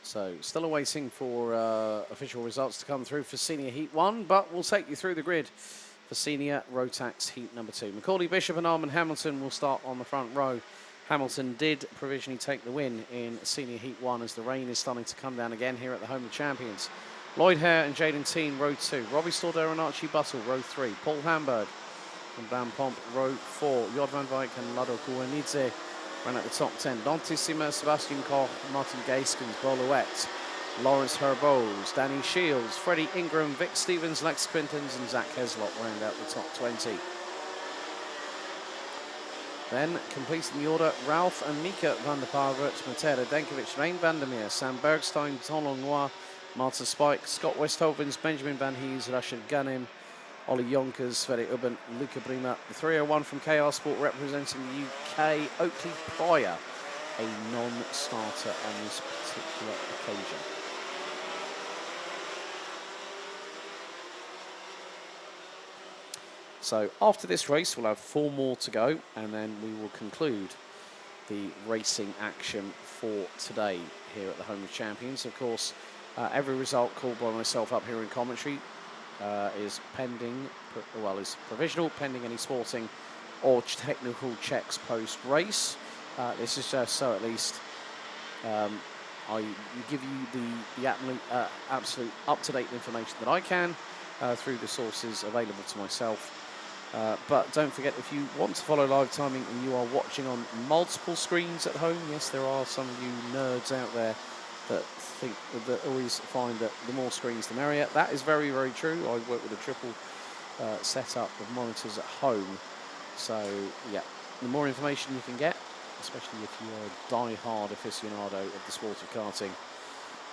So still awaiting for official results to come through for Senior Heat 1, but we'll take you through the grid for Senior Rotax Heat number 2. Macaulay Bishop and Armand Hamilton will start on the front row. Hamilton did provisionally take the win in Senior Heat 1 as the rain is starting to come down again here at the home of champions. Lloyd Hare and Jaden Teen, row 2. Robbie Stordare and Archie Buttle, row 3. Paul Hamburg and Van Pomp, row 4. Jod van Wijk and Lado Kouanidze ran at the top 10. Dante Simmer, Sebastian Koch, Martin Gaiskens, Boluet, Lawrence Herboz, Danny Shields, Freddie Ingram, Vic Stevens, Lex Quintons and Zach Heslop round out the top 20. Then, completing the order, Ralph and Mika van der Pavert, Matera Denkovic, Rein Vandermeer, Sam Bergstein, Ton Langlois, Marta Spike, Scott Westhovens, Benjamin Van Hees, Rashid Ghanim, Ollie Yonkers, Sverre Ubben, Luca Brima. The 301 from KR Sport representing the UK, Oakley Pryor, a non-starter on this particular occasion. So after this race, we'll have 4 more to go, and then we will conclude the racing action for today here at the Home of Champions. Of course, every result called by myself up here in commentary is pending, well, is provisional, pending any sporting or technical checks post-race. This is just so at least I give you the absolute up-to-date information that I can through the sources available to myself. But don't forget, if you want to follow live timing and you are watching on multiple screens at home, yes, there are some of you nerds out there that always find that the more screens the merrier. That is very, very true. I work with a triple setup of monitors at home. So, yeah, the more information you can get, especially if you are a die-hard aficionado of the sport of karting,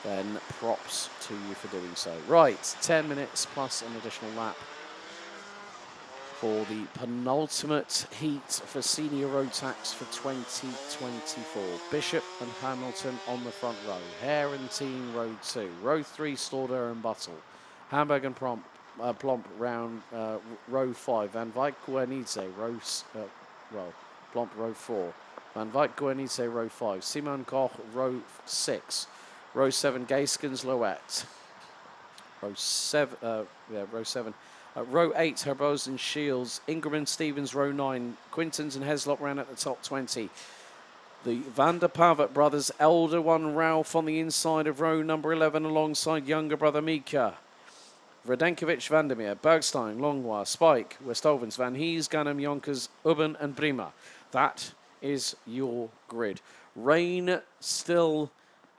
then props to you for doing so. Right, 10 minutes plus an additional lap for the penultimate heat for Senior Rotax for 2024. Bishop and Hamilton on the front row. Hare and Teen, row 2. Row 3, Stordare and Buttle. Hamburg and Plomp round row 5. Van Wijk Kouanidze, Plomp row 4. Van Wijk Kouanidze, row 5. Simon Koch, row 6. Row 7, Gaiskens Loet. Row 7, row 7. Row 8, Herboz and Shields. Ingram and Stevens, row 9. Quintons and Heslop ran at the top 20. The Van der Pavert brothers, elder one Ralph on the inside of row number 11 alongside younger brother Mika. Radenkovic, Vandermeer, Bergstein, Langlois, Spike, Westhovens, Van Hees, Ghanem, Yonkers, Ubben and Brima. That is your grid. Rain still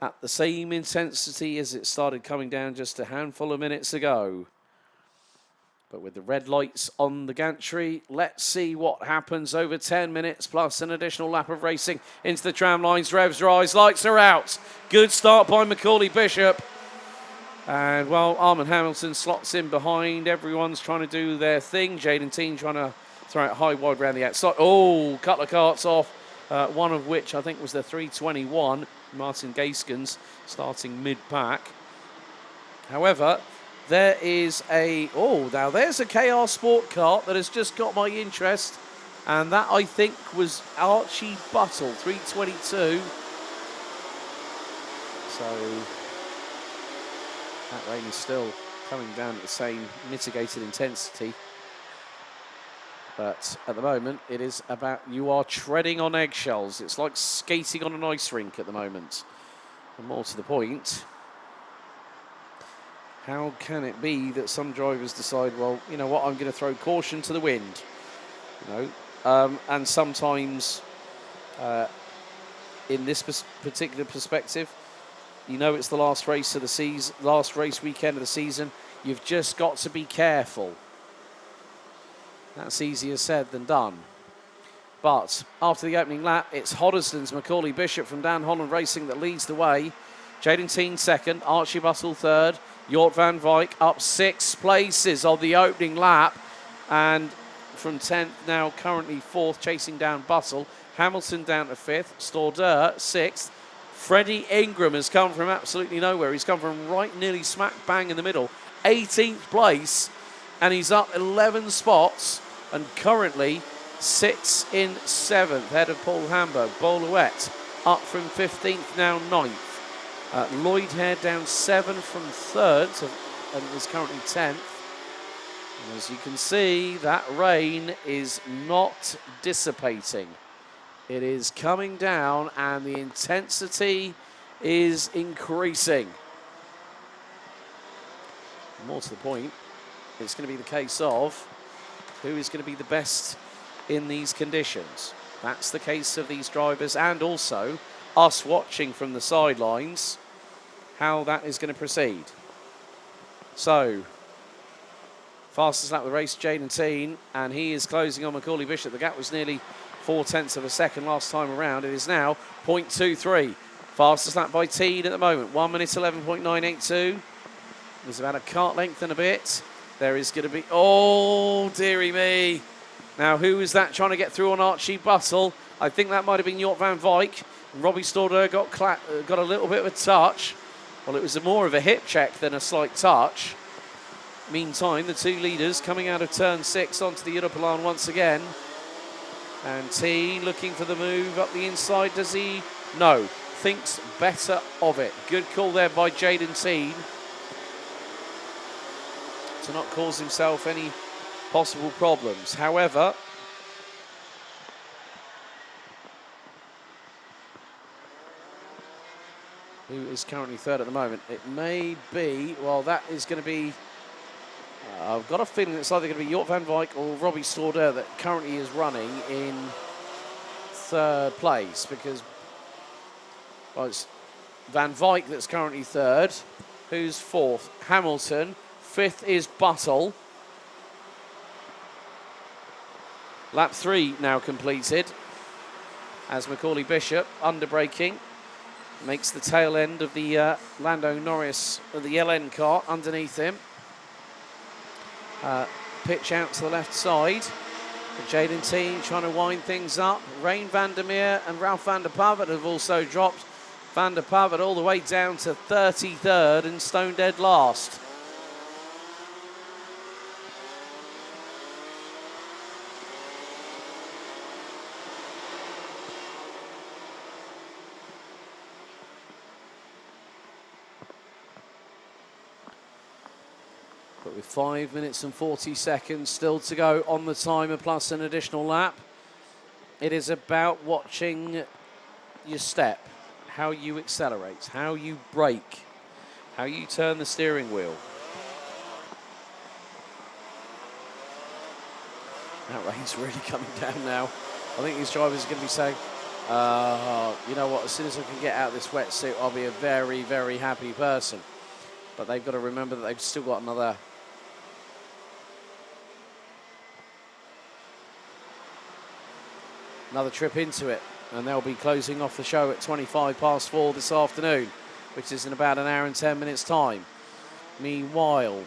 at the same intensity as it started coming down just a handful of minutes ago. But with the red lights on the gantry, let's see what happens over 10 minutes plus an additional lap of racing into the tram lines. Revs rise, lights are out. Good start by Macaulay Bishop. And while Armand Hamilton slots in behind, everyone's trying to do their thing. Jaden Teen trying to throw it high wide around the outside. Oh, couple of carts off, one of which I think was the 321. Martin Gaiskens starting mid-pack. However, there is now there's a KR Sport kart that has just got my interest, and that I think was Archie Buttle, 322. So that rain is still coming down at the same mitigated intensity. But at the moment, it is about, you are treading on eggshells. It's like skating on an ice rink at the moment. And more to the point, how can it be that some drivers decide, well, you know what, I'm going to throw caution to the wind? You know, and sometimes in this particular perspective, you know it's the last race of the season, last race weekend of the season. You've just got to be careful. That's easier said than done. But after the opening lap, it's Hoddesdon's Macaulay Bishop from Dan Holland Racing that leads the way. Jaden Teen second, Archie Buttle third. Jort van Wijk up 6 places on the opening lap, and from 10th now currently 4th, chasing down Buttle. Hamilton down to 5th, Stordare 6th. Freddie Ingram has come from absolutely nowhere. He's come from right nearly smack bang in the middle, 18th place, and he's up 11 spots and currently sits in 7th, ahead of Paul Hamburg. Boluet up from 15th, now 9th. Lloyd Hare down 7 from 3rd and is currently 10th. And as you can see, that rain is not dissipating. It is coming down and the intensity is increasing. More to the point, it's going to be the case of who is going to be the best in these conditions. That's the case of these drivers and also us watching from the sidelines how that is going to proceed. So, fastest lap of the race, Jaden Teen, and he is closing on Macaulay Bishop. The gap was nearly 0.4 of a second last time around. It is now 0.23. Fastest lap by Teen at the moment, 1 minute 11.982. There's about a kart length and a bit. There is going to be, oh, dearie me. Now, who is that trying to get through on Archie Buttle? I think that might have been Jort van Wyk. Robbie Stauder got a little bit of a touch. Well, it was more of a hip check than a slight touch. Meantime, the two leaders coming out of turn 6 onto the Europelan once again. And T looking for the move up the inside. Does he? No. Thinks better of it. Good call there by Jaden Teen to not cause himself any possible problems. However, who is currently 3rd at the moment? It may be, well, that is going to be, I've got a feeling it's either going to be Jort van Wyk or Robbie Stauder that currently is running in 3rd place, because, well, it's Van Wyk that's currently 3rd. Who's 4th? Hamilton. 5th is Buttle. Lap 3 now completed as Macaulay Bishop, under braking, makes the tail end of the Lando Norris of the LN car underneath him. Pitch out to the left side. Jaden Teen trying to wind things up. Rein van der Meer and Ralph van der Pavet have also dropped. Van der Pavet all the way down to 33rd and stone dead last. But with 5 minutes and 40 seconds still to go on the timer plus an additional lap, it is about watching your step, how you accelerate, how you brake, how you turn the steering wheel. That rain's really coming down now. I think these drivers are going to be saying, you know what, as soon as I can get out of this wetsuit, I'll be a very, very happy person. But they've got to remember that they've still got another trip into it, and they'll be closing off the show at 4:25 this afternoon, which is in about an hour and 10 minutes time. Meanwhile,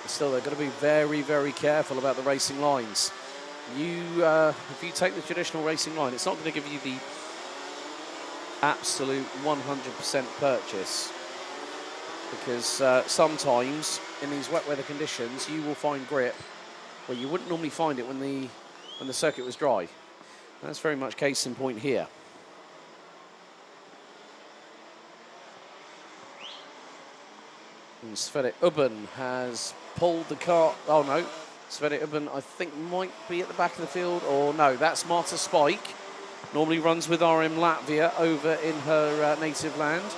still they've got to be very, very careful about the racing lines. If you take the traditional racing line, it's not going to give you the absolute 100% purchase, because sometimes in these wet weather conditions you will find grip where you wouldn't normally find it when the circuit was dry. That's very much case in point here. And Sverre Ubben has pulled the car. Oh no, Sverre Ubben I think might be at the back of the field, or no, that's Marta Spike. Normally runs with RM Latvia over in her native land,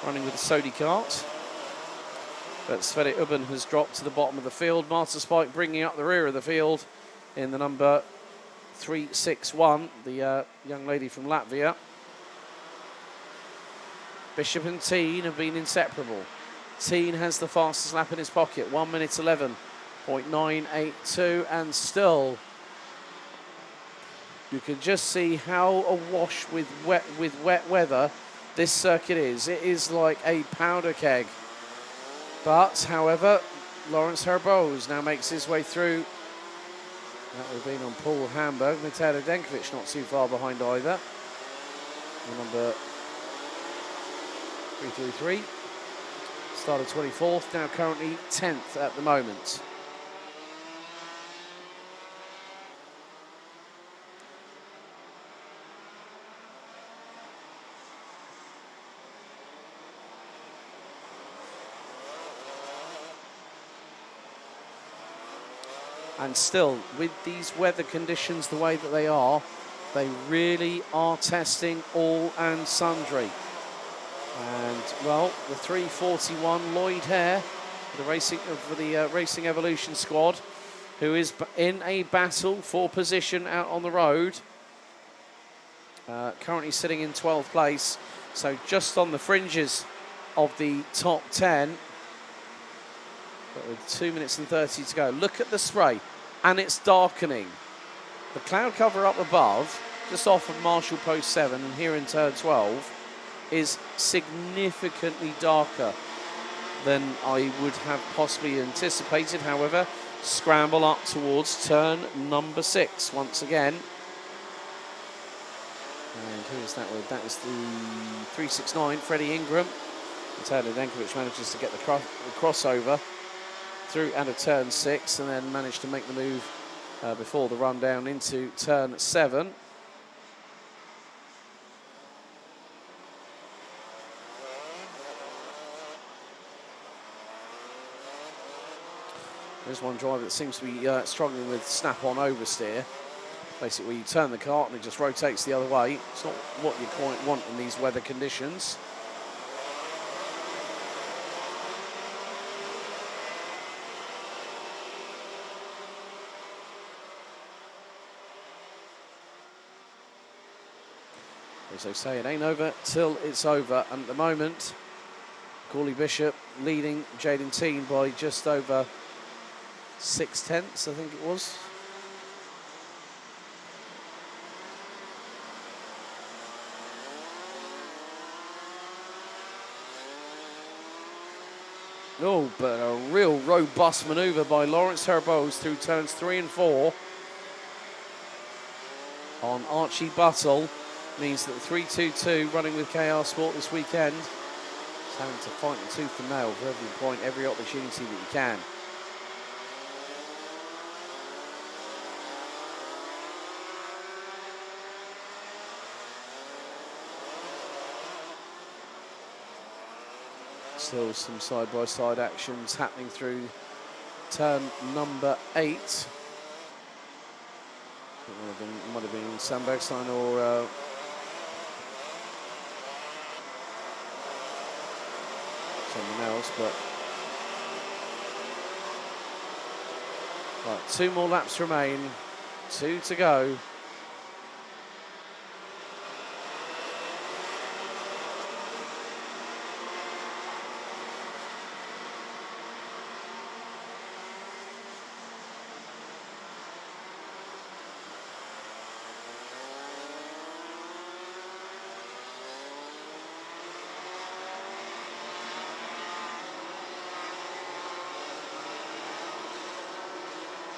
running with the Sodi kart. But Sverre Ubben has dropped to the bottom of the field. Marta Spike bringing up the rear of the field in the number 361, the young lady from Latvia. Bishop and Teen have been inseparable. Teen has the fastest lap in his pocket, 1 minute 11.982, and still you can just see how awash with wet weather this circuit is. It is like a powder keg. But, however, Lawrence Herboz now makes his way through. That would have been on Paul Hamburg. Mateo Denkovic not too far behind either. The number 333. Started 24th, now currently 10th at the moment. And still, with these weather conditions the way that they really are testing all and sundry. And, well, the 341 Lloyd Hare, the Racing Evolution squad, who is in a battle for position out on the road. Currently sitting in 12th place, so just on the fringes of the top 10. But with 2 minutes and 30 to go. Look at the spray, and it's darkening. The cloud cover up above, just off of Marshall Post 7 and here in turn 12, is significantly darker than I would have possibly anticipated. However, scramble up towards turn number 6 once again. And who is that with? That is the 369, Freddie Ingram. Tadej Denkovic manages to get the crossover through out of turn 6 and then managed to make the move before the run down into turn 7. There's one driver that seems to be struggling with snap-on oversteer. Basically, you turn the cart and it just rotates the other way. It's not what you quite want in these weather conditions. As they say, it ain't over till it's over. And at the moment, Corley Bishop leading Jaden Teen by just over 6/10, I think it was. Oh, but a real robust manoeuvre by Lawrence Herbose through turns 3 and 4 on Archie Buttle. Means that the 322 running with KR Sport this weekend is having to fight the tooth and nail for every point, every opportunity that you can. Still some side-by-side actions happening through turn number 8. It might have been Sam Bergstein or someone else, but right, 2 more laps remain, 2 to go.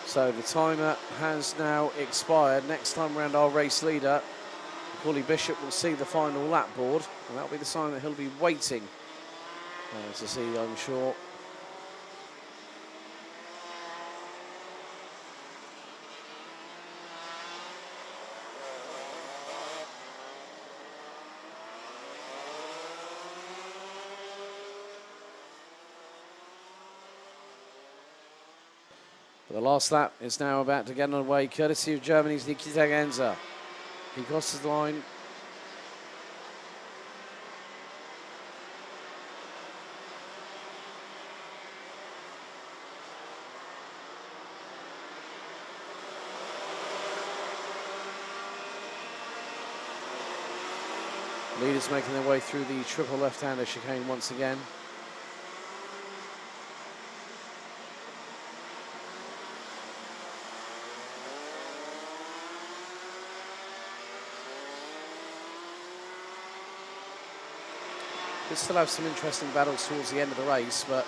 So the timer has now expired. Next time around, our race leader, Corley Bishop, will see the final lap board, and that'll be the sign that he'll be waiting to see, I'm sure. But the last lap is now about to get underway, courtesy of Germany's Nikita Genzer. He crosses the line. Leaders making their way through the triple left-hander chicane once again. We still have some interesting battles towards the end of the race, but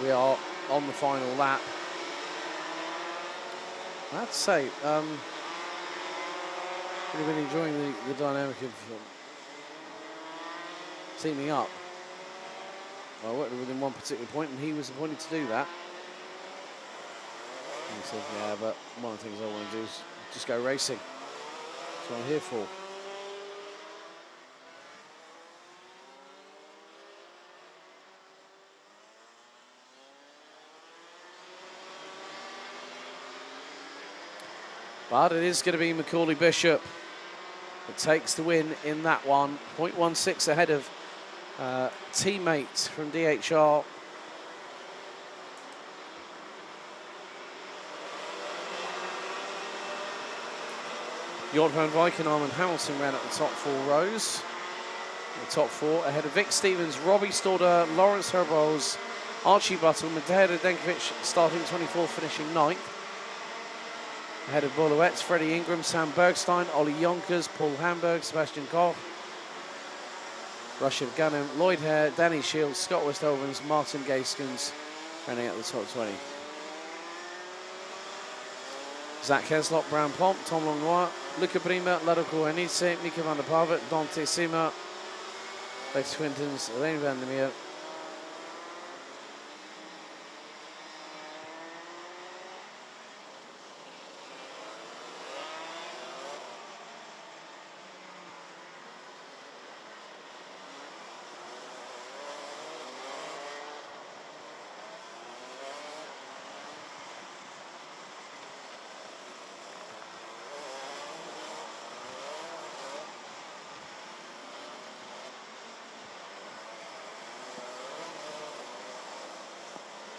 we are on the final lap. I have to say, I've been enjoying the dynamic of teaming up I worked within one particular point, and he was appointed to do that. And he said, yeah, but one of the things I want to do is just go racing. That's what I'm here for. But it is going to be Macaulay Bishop that takes the win in that one. 0.16 ahead of teammates from DHR. Jort van Weikenarm and Hamilton ran at the top 4 rows. The top 4 ahead of Vic Stevens, Robbie Stauder, Lawrence Herbos, Archie Buttle, Mateo Denkovic starting 24th, finishing 9th. Ahead of Boluets, Freddie Ingram, Sam Bergstein, Ollie Yonkers, Paul Hamburg, Sebastian Koch, Russia Gannon, Lloyd Hare, Danny Shields, Scott Westovens, Martin Gaskins running at the top 20. Zach Heslop, Brown Pomp, Tom Longnoir, Luca Prima, Ladoco Anice, Mika van der Pavet, Dante Sima, Lex Quintens, Elaine van der Meer,